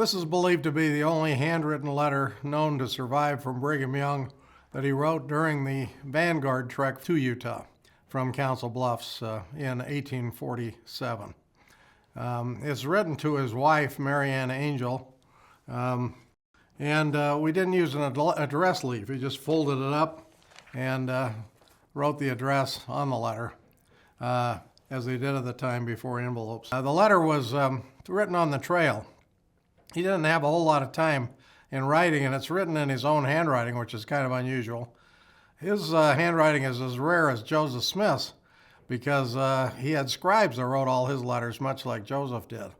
This is believed to be the only handwritten letter known to survive from Brigham Young that he wrote during the Vanguard trek to Utah from Council Bluffs in 1847. It's written to his wife, Mary Ann Angel, and we didn't use an address leaf. He just folded it up and wrote the address on the letter, as they did at the time before envelopes. The letter was written on the trail. He didn't have a whole lot of time in writing, and it's written in his own handwriting, which is kind of unusual. His handwriting is as rare as Joseph Smith's because he had scribes that wrote all his letters, much like Joseph did.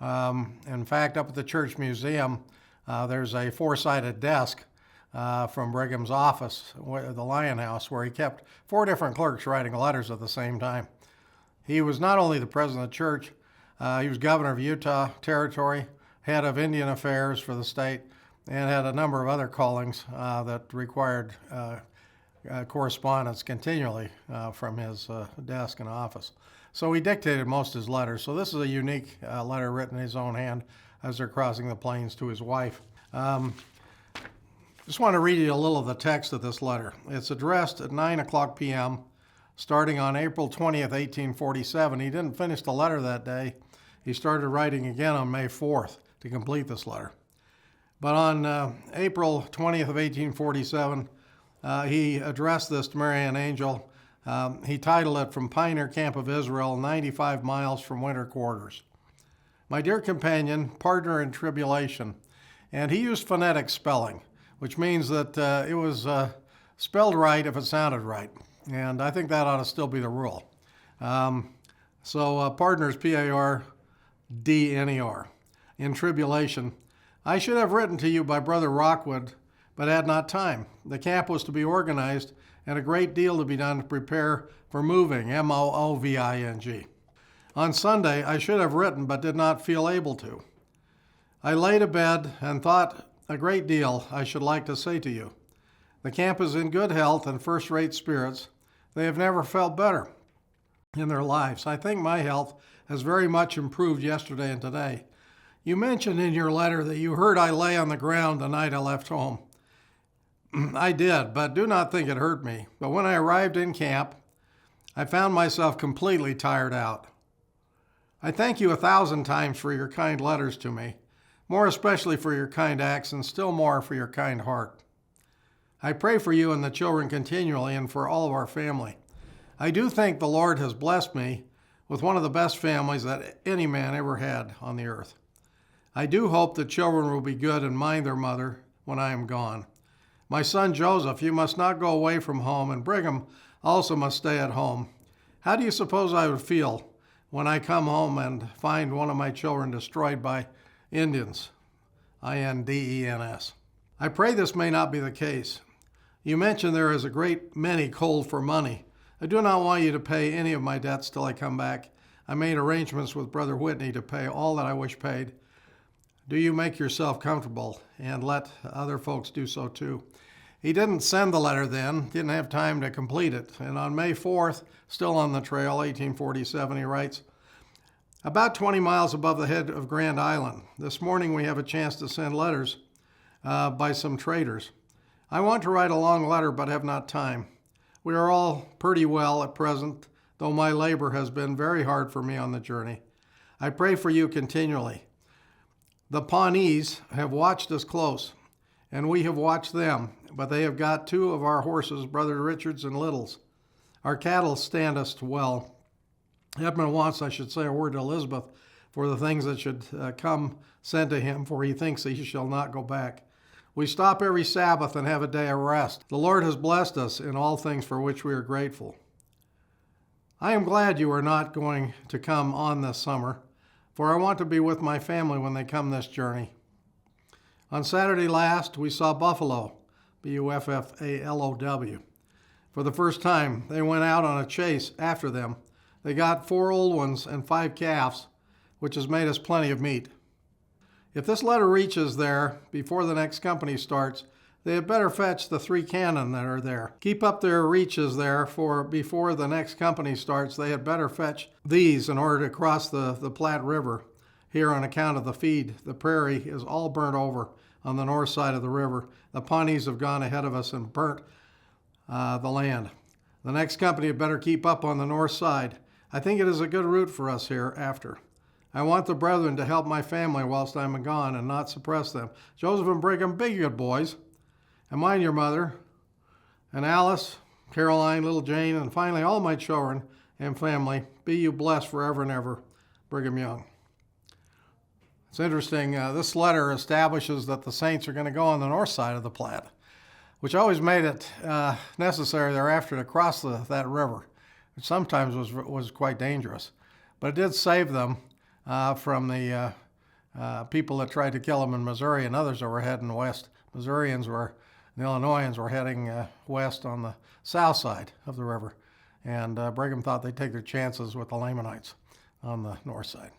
In fact, up at the church museum, there's a four-sided desk from Brigham's office, the Lion House, where he kept 4 different clerks writing letters at the same time. He was not only the president of the church, he was governor of Utah Territory, head of Indian Affairs for the state, and had a number of other callings that required correspondence continually from his desk and office. So he dictated most of his letters. So this is a unique letter written in his own hand as they're crossing the plains to his wife. Just want to read you a little of the text of this letter. It's addressed at 9:00 p.m., starting on April 20th, 1847. He didn't finish the letter that day. He started writing again on May 4th to complete this letter. But on April 20th of 1847, he addressed this to Mary Ann Angel. He titled it "From Pioneer Camp of Israel, 95 miles from winter quarters." My dear companion, partner in tribulation. And he used phonetic spelling, which means that it was spelled right if it sounded right. And I think that ought to still be the rule. Partners, P-A-R-D-N-E-R. In tribulation. I should have written to you by Brother Rockwood, but had not time. The camp was to be organized and a great deal to be done to prepare for moving, M-O-O-V-I-N-G. On Sunday, I should have written, but did not feel able to. I laid abed and thought a great deal I should like to say to you. The camp is in good health and first-rate spirits. They have never felt better in their lives. I think my health has very much improved yesterday and today. You mentioned in your letter that you heard I lay on the ground the night I left home. I did, but do not think it hurt me. But when I arrived in camp, I found myself completely tired out. I thank you 1,000 times for your kind letters to me, more especially for your kind acts, and still more for your kind heart. I pray for you and the children continually and for all of our family. I do think the Lord has blessed me with one of the best families that any man ever had on the earth. I do hope the children will be good and mind their mother when I am gone. My son Joseph, you must not go away from home, and Brigham also must stay at home. How do you suppose I would feel when I come home and find one of my children destroyed by Indians? I-N-D-E-N-S. I pray this may not be the case. You mentioned there is a great many called for money. I do not want you to pay any of my debts till I come back. I made arrangements with Brother Whitney to pay all that I wish paid. Do you make yourself comfortable and let other folks do so too. He didn't send the letter then, didn't have time to complete it. And on May 4th, still on the trail, 1847, he writes, about 20 miles above the head of Grand Island. This morning we have a chance to send letters by some traders. I want to write a long letter but have not time. We are all pretty well at present, though my labor has been very hard for me on the journey. I pray for you continually. The Pawnees have watched us close, and we have watched them, but they have got 2 of our horses, Brother Richard's and Little's. Our cattle stand us well. Edmund wants I should say a word to Elizabeth for the things that should come sent to him, for he thinks that he shall not go back. We stop every Sabbath and have a day of rest. The Lord has blessed us in all things for which we are grateful. I am glad you are not going to come on this summer, for I want to be with my family when they come this journey. On Saturday last, we saw buffalo, B-U-F-F-A-L-O-W. For the first time, they went out on a chase after them. They got 4 old ones and 5 calves, which has made us plenty of meat. If this letter reaches there before the next company starts, they had better fetch the 3 cannon that are there. Keep up their reaches there, for before the next company starts, they had better fetch these in order to cross the Platte River. here on account of the feed. The prairie is all burnt over on the north side of the river. The Pawnees have gone ahead of us and burnt the land. The next company had better keep up on the north side. I think it is a good route for us hereafter. I want the brethren to help my family whilst I am gone and not suppress them. Joseph and Brigham, be good boys, and mind your mother, and Alice, Caroline, little Jane, and finally all my children and family. Be you blessed forever and ever. Brigham Young. It's interesting, this letter establishes that the saints are going to go on the north side of the Platte, which always made it necessary thereafter to cross that river, which sometimes was quite dangerous. But it did save them from the people that tried to kill them in Missouri and others that were heading west. The Illinoisans were heading west on the south side of the river, and Brigham thought they'd take their chances with the Lamanites on the north side.